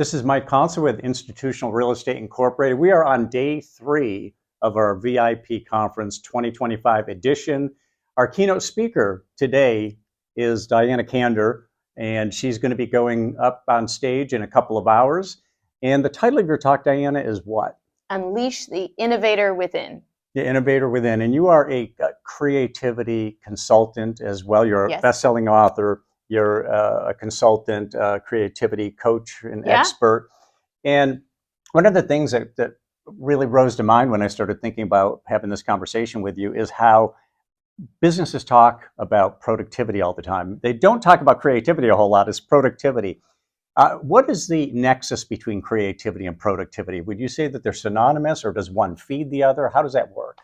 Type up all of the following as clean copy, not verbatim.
This is Mike Consol with Institutional Real Estate Incorporated. We are on day 3 of our VIP Conference 2025 edition. Our keynote speaker today is Diana Kander, and she's going to be going up on stage in a couple of hours. And the title of your talk, Diana, is what? Unleash the Innovator Within. The Innovator Within. And you are a creativity consultant as well. You're a best-selling author. You're a consultant, creativity coach, and expert. And one of the things that really rose to mind when I started thinking about having this conversation with you is how businesses talk about productivity all the time. They don't talk about creativity a whole lot. It's productivity. What is the nexus between creativity and productivity? Would you say that they're synonymous, or does one feed the other? How does that work?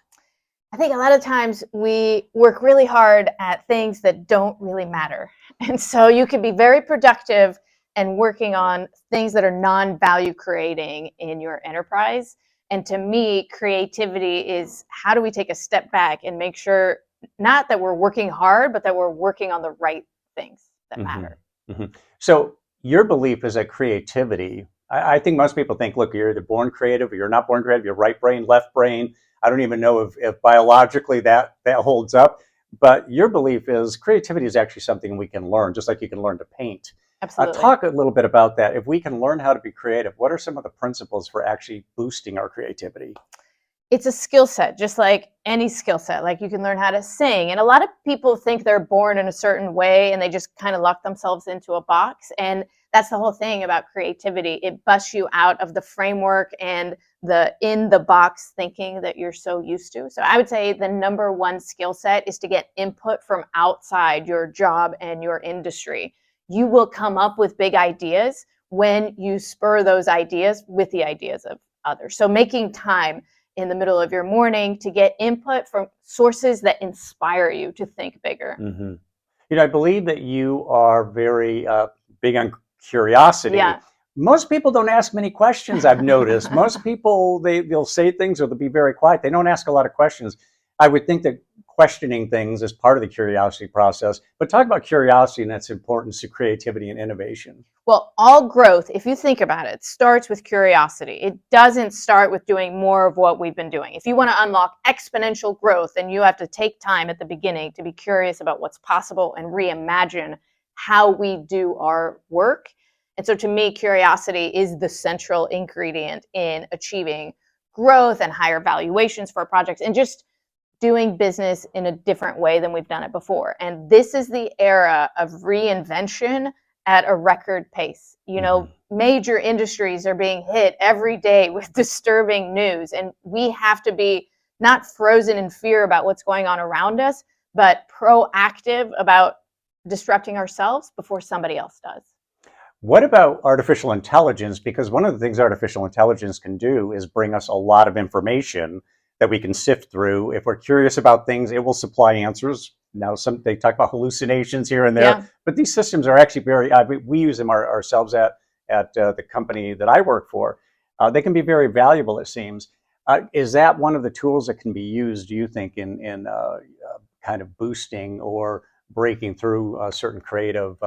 I think a lot of times we work really hard at things that don't really matter. And so you can be very productive and working on things that are non-value creating in your enterprise. And to me, creativity is how do we take a step back and make sure not that we're working hard, but that we're working on the right things that matter. Mm-hmm. So your belief is that creativity, I think most people think, look, you're either born creative or you're not born creative, you're right brain, left brain. I don't even know if biologically that holds up. But your belief is creativity is actually something we can learn, just like you can learn to paint. Absolutely. Talk a little bit about that. If we can learn how to be creative, what are some of the principles for actually boosting our creativity? It's a skill set, just like any skill set. Like you can learn how to sing. And a lot of people think they're born in a certain way and they just kind of lock themselves into a box. And that's the whole thing about creativity. It busts you out of the framework and the in-the-box thinking that you're so used to. So I would say the number one skill set is to get input from outside your job and your industry. You will come up with big ideas when you spur those ideas with the ideas of others. So making time in the middle of your morning to get input from sources that inspire you to think bigger. Mm-hmm. You know, I believe that you are very big on curiosity. Yeah. Most people don't ask many questions, I've noticed. Most people, they'll say things or they'll be very quiet. They don't ask a lot of questions. I would think that questioning things is part of the curiosity process. But talk about curiosity and its importance to creativity and innovation. Well, all growth, if you think about it, starts with curiosity. It doesn't start with doing more of what we've been doing. If you want to unlock exponential growth, then you have to take time at the beginning to be curious about what's possible and reimagine how we do our work. And so to me, curiosity is the central ingredient in achieving growth and higher valuations for projects and just doing business in a different way than we've done it before. And this is the era of reinvention at a record pace. You know, major industries are being hit every day with disturbing news, and we have to be not frozen in fear about what's going on around us, but proactive about disrupting ourselves before somebody else does. What about artificial intelligence? Because one of the things artificial intelligence can do is bring us a lot of information that we can sift through. If we're curious about things, it will supply answers. Now, they talk about hallucinations here and there, but these systems are actually very, we use them ourselves at the company that I work for. They can be very valuable, it seems. Is that one of the tools that can be used, do you think, in kind of boosting or breaking through a certain creative,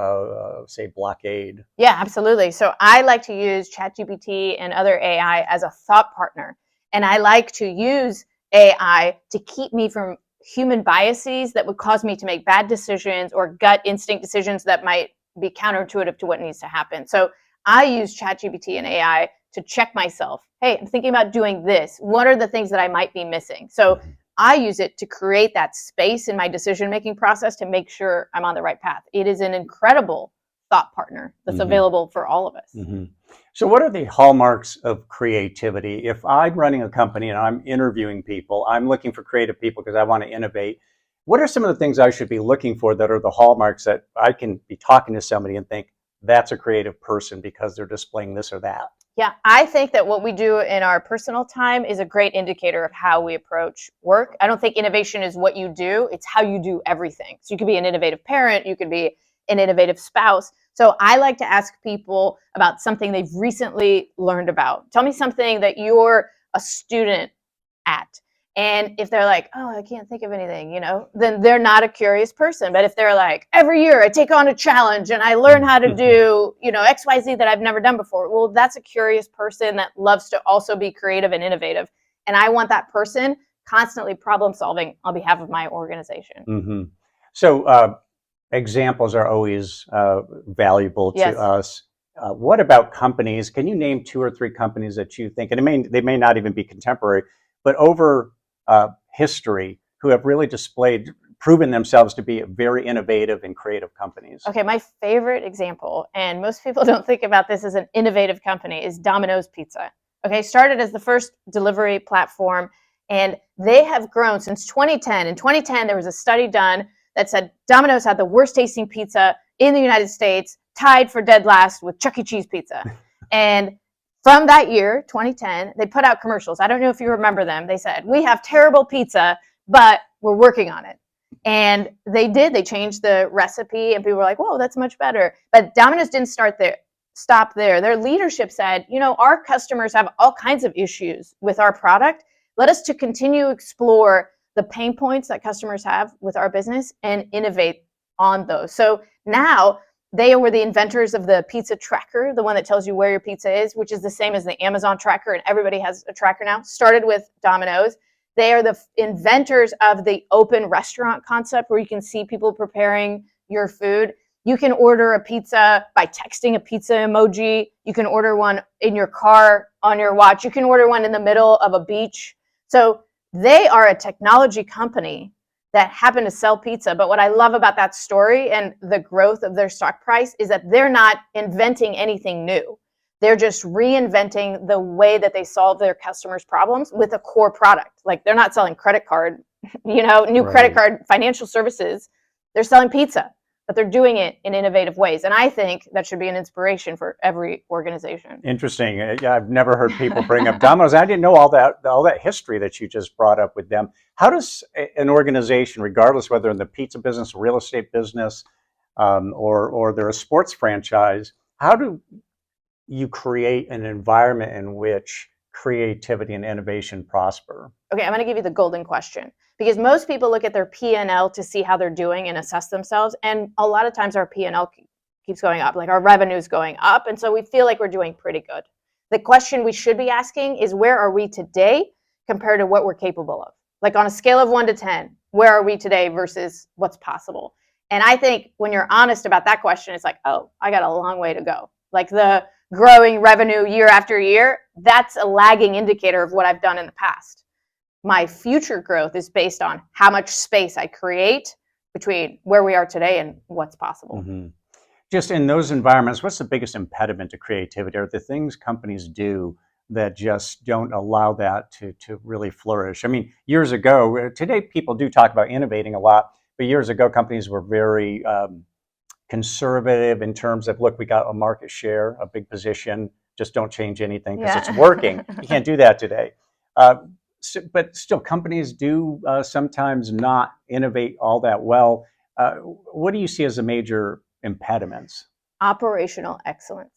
say, blockade? Yeah, absolutely. So I like to use ChatGPT and other AI as a thought partner. And I like to use AI to keep me from human biases that would cause me to make bad decisions or gut instinct decisions that might be counterintuitive to what needs to happen. So I use ChatGPT and AI to check myself. Hey, I'm thinking about doing this. What are the things that I might be missing? So I use it to create that space in my decision-making process to make sure I'm on the right path. It is an incredible thought partner that's available for all of us. So what are the hallmarks of creativity? If I'm running a company and I'm interviewing people, I'm looking for creative people because I want to innovate. What are some of the things I should be looking for that are the hallmarks that I can be talking to somebody and think that's a creative person because they're displaying this or that? Yeah, I think that what we do in our personal time is a great indicator of how we approach work. I don't think innovation is what you do, it's how you do everything. So you could be an innovative parent, you could be an innovative spouse. So I like to ask people about something they've recently learned about. Tell me something that you're a student at And if they're like, oh, I can't think of anything, then they're not a curious person. But if they're like, every year I take on a challenge and I learn how to do, XYZ that I've never done before, well, that's a curious person that loves to also be creative and innovative. And I want that person constantly problem solving on behalf of my organization. Mm-hmm. So examples are always valuable to us. What about companies? Can you name 2 or 3 companies that you think, and they may not even be contemporary, but over history, who have really proven themselves to be very innovative and creative companies? Okay, my favorite example, and most people don't think about this as an innovative company, is Domino's Pizza. Okay, started as the first delivery platform, and they have grown since 2010. In 2010, there was a study done that said Domino's had the worst tasting pizza in the United States, tied for dead last with Chuck E. Cheese pizza. And from that year, 2010, they put out commercials. I don't know if you remember them. They said, we have terrible pizza, but we're working on it. And they did. They changed the recipe, and people were like, whoa, that's much better. But Domino's didn't stop there. Their leadership said, our customers have all kinds of issues with our product. Let us to continue to explore the pain points that customers have with our business and innovate on those. So now they were the inventors of the pizza tracker, the one that tells you where your pizza is, which is the same as the Amazon tracker, and everybody has a tracker now. Started with Domino's. They are the inventors of the open restaurant concept, where you can see people preparing your food. You can order a pizza by texting a pizza emoji. You can order one in your car on your watch. You can order one in the middle of a beach. So they are a technology company that happen to sell pizza. But what I love about that story and the growth of their stock price is that they're not inventing anything new. They're just reinventing the way that they solve their customers' problems with a core product. Like, they're not selling credit card, new credit card financial services. They're selling pizza, but they're doing it in innovative ways. And I think that should be an inspiration for every organization. Interesting. Yeah, I've never heard people bring up Domino's. I didn't know all that history that you just brought up with them. How does an organization, regardless whether in the pizza business, real estate business, or they're a sports franchise, how do you create an environment in which creativity and innovation prosper? Okay, I'm going to give you the golden question, because most people look at their P&L to see how they're doing and assess themselves. And a lot of times our P&L keeps going up, like our revenue is going up. And so we feel like we're doing pretty good. The question we should be asking is, where are we today compared to what we're capable of? Like, on a scale of 1 to 10, where are we today versus what's possible? And I think when you're honest about that question, it's like, oh, I got a long way to go. Like, the growing revenue year after year, that's a lagging indicator of what I've done in the past. My future growth is based on how much space I create between where we are today and what's possible. Mm-hmm. Just in those environments, what's the biggest impediment to creativity? Are the things companies do that just don't allow that to really flourish? I mean, years ago, today people do talk about innovating a lot, but years ago companies were very conservative in terms of, look, we got a market share, a big position, just don't change anything because it's working. You can't do that today. But still, companies do sometimes not innovate all that well. What do you see as the major impediments? Operational excellence.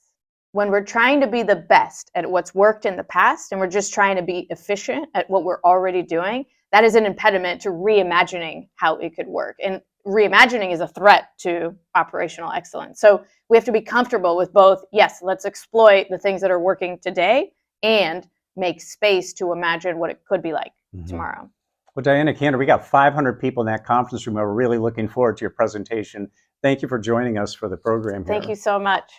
When we're trying to be the best at what's worked in the past and we're just trying to be efficient at what we're already doing, that is an impediment to reimagining how it could work. And reimagining is a threat to operational excellence. So we have to be comfortable with both, yes, let's exploit the things that are working today and make space to imagine what it could be like tomorrow. Well, Diana Kander, we got 500 people in that conference room. We're really looking forward to your presentation. Thank you for joining us for the program here. Thank you so much.